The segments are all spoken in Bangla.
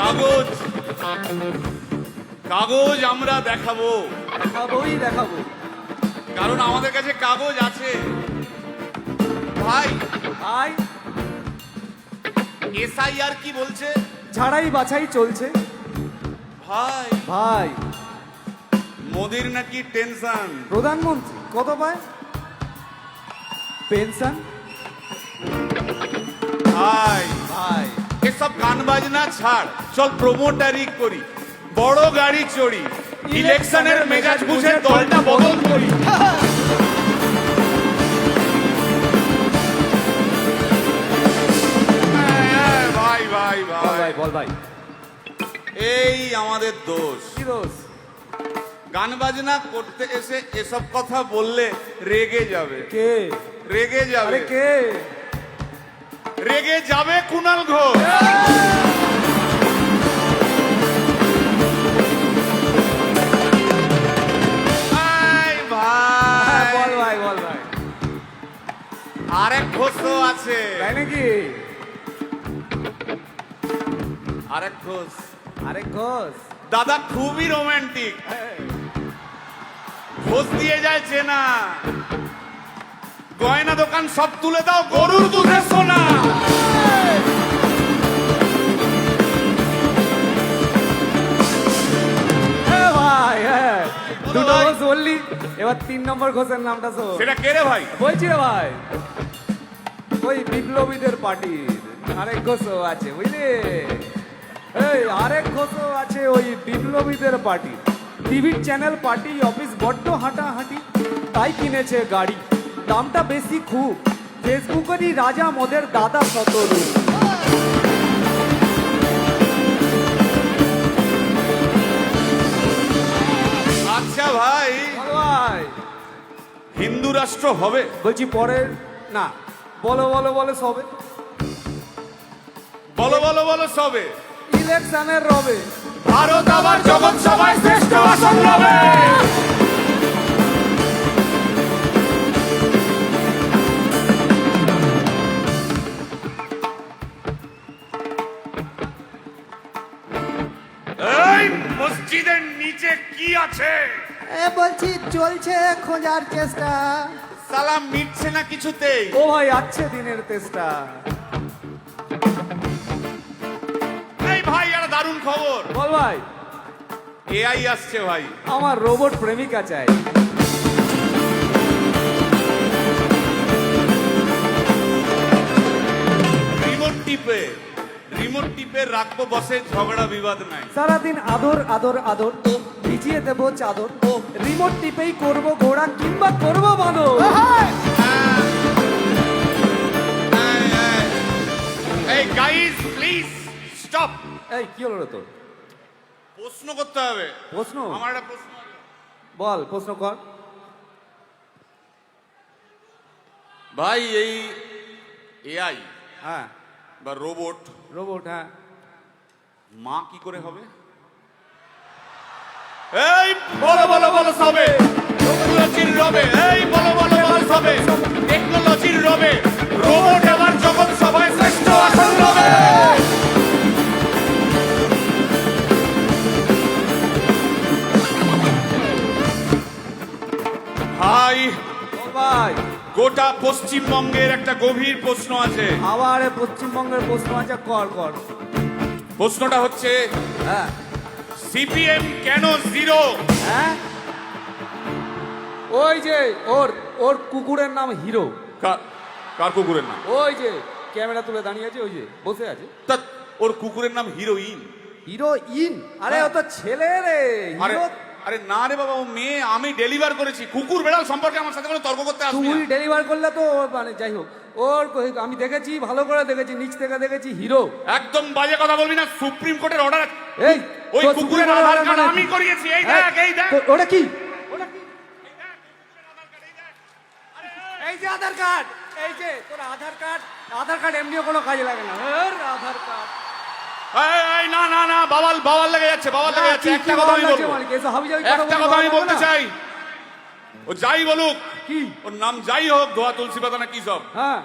কাগজ কাগজ আমরা দেখাবো, দেখাবো, কারণ আমাদের কাছে কাগজ আছে। ভাই ভাই এসআইআর কি বলছে? ছাড়াই বাছাই চলছে। ভাই ভাই মোদির নাকি টেনশন। প্রধানমন্ত্রী কত পায় পেনশন? ভাই ভাই এসব গান বাজনা ছাড়, চল প্রমোটারি করি, বড় গাড়ি চড়ি, ইলেকশনের মেজাজ বুঝে দলটা বদল করি। ভাই ভাই ভাই ভাই বল ভাই, এই আমাদের দোষ। কি দোষ? গান বাজনা করতে এসে এসব কথা বললে রেগে যাবে। কে রেগে যাবে, আরে কে? রেগে যাবে কুণাল ঘোষ। ভাই হ্যাঁ, ভাই বল ভাই, বল ভাই। আরেক ঘোষ তো আছে, তাই নাকি? আরেক ঘোষ। আরে ঘোষ দাদা খুবই রোমান্টিক, ঘোষ দিয়ে যায় চেনা, গয়না দোকান সব তুলে দাও, গরুর দুধের সোনা। ভাই, হ্যাঁ দুটো ভাই। ঘোষ বললি, এবার 3 নম্বর ঘোষের নামটা শোন। সেটা কে রে ভাই? বলছি রে ভাই, ওই বিপ্লবীদের পার্টির আরেক ঘোষও আছে বুঝলি। এই আরেক ঘোষও আছে ওই বিপ্লবীদের পার্টি। টিভির চ্যানেল পার্টি অফিস বড্ড হাঁটাহাঁটি, তাই কিনেছে গাড়ি, দামটা বেশি খুব, ফেসবুকেরই রাজা মদের দাদা শতরূপ। আচ্ছা ভাই, ভাই হিন্দু রাষ্ট্র হবে? বলছি পরের না, বলো বলো বলো সবে, বলো বলো বলো সবে। ইলেকশনের রবে, ভারত আবার জগৎ সভায় শ্রেষ্ঠ আসন লবে। এই মসজিদের নিচে কি আছে? বলছি চলছে খোঁজার চেষ্টা। সালাম মিটছে না কিছুতেই। ও ভাই আছে দিনের তেষ্টা। এই ভাই একটা দারুণ খবর, বল ভাই, এআই আসছে ভাই। আমার রোবট প্রেমিকা চাই। রিমোট টিপে রাখবো বসে, ঝগড়া বিবাদ নাই। সারাদিন আদর আদর আদর, ভিজিয়ে দেবো চাদর, রিমোট টিপেই করবো ঘোড়া কিংবা করবো বাঁদর। এই গাইস প্লিজ স্টপ। এই কি হলো রে তোর? প্রশ্ন করতে হবে। প্রশ্ন? আমার একটা প্রশ্ন আছে। বল প্রশ্ন কর। ভাই এই এআই হ্যাঁ বা রোবট, রোবট, হ্যাঁ মা কি করে হবে? এই বলো বলো বলো সবে, টেকনোলজির রবে। এই বলো বলো বলো সবে, টেকনোলজির রবে, রোবট আবার জগৎ সভায় শ্রেষ্ঠ আসন লবে। ভাই বল ভাই, গোটা পশ্চিমবঙ্গের একটা গভীর প্রশ্ন আছে। আবার এ পশ্চিমবঙ্গের প্রশ্ন আছে, কর কর। প্রশ্নটা হচ্ছে, হ্যাঁ সিপিএম কেন জিরো? হ্যাঁ, ওই যে ওর ওর কুকুরের নাম হিরো। কার কুকুরের নাম? ওই যে ক্যামেরা তুলে দাঁড়িয়ে আছে, ওই যে বসে আছে। তা ওর কুকুরের নাম হিরোইন। হিরোইন? আরে ও তো ছেলে রে। আরে হিরো আরে না রে বাবা, ও মেয়ে। আমি ডেলিভার করেছি। কুকুর বেড়াল সম্পর্কে আমার সাথে কোনো তর্ক করতে আসবি তুই না। ডেলিভার করলে তো মানে যাই হোক, ওর আমি দেখেছি, ভালো করে দেখেছি, নিচ থেকে দেখেছি হিরো। একদম বাজে কথা বলবি না, সুপ্রিম কোর্টের অর্ডার। এই ওই তোর কুকুরের সুপ্রিম আধার কোর্টের কার্ড order আমি মানে- করিয়েছি। এই হ্যাঁ, দেখ, এই দেখ। ওটা কি? ওটা কি? এই যে আধার কার্ড, এই যে তোর আধার কার্ড। আধার কার্ড এমনিও কোনো কাজে লাগে না। আধার কার্ড এই না না না, বাওয়াল বাওয়াল লেগে যাচ্ছে, বাওয়াল লেগে যাচ্ছে। একটা কথা আমি বলবো, একটা কথা আমি বলতে চাই। ও যাই বলুক, কি ওর নাম যাই হোক, ধোয়া তুলসী পাতা না কি সব, হ্যাঁ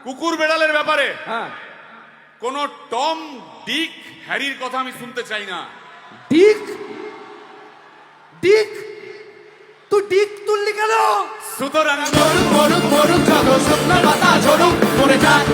কুকুর বেড়ালের ব্যাপারে হ্যাঁ কোন টম ডিক হ্যারির কথা আমি শুনতে চাই না। ডিক ডিক তুই ডিক তুললি কেন? সুতরাং মরুক মরুক মরুক যত শুকনো পাতা ঝরুক মরে যাক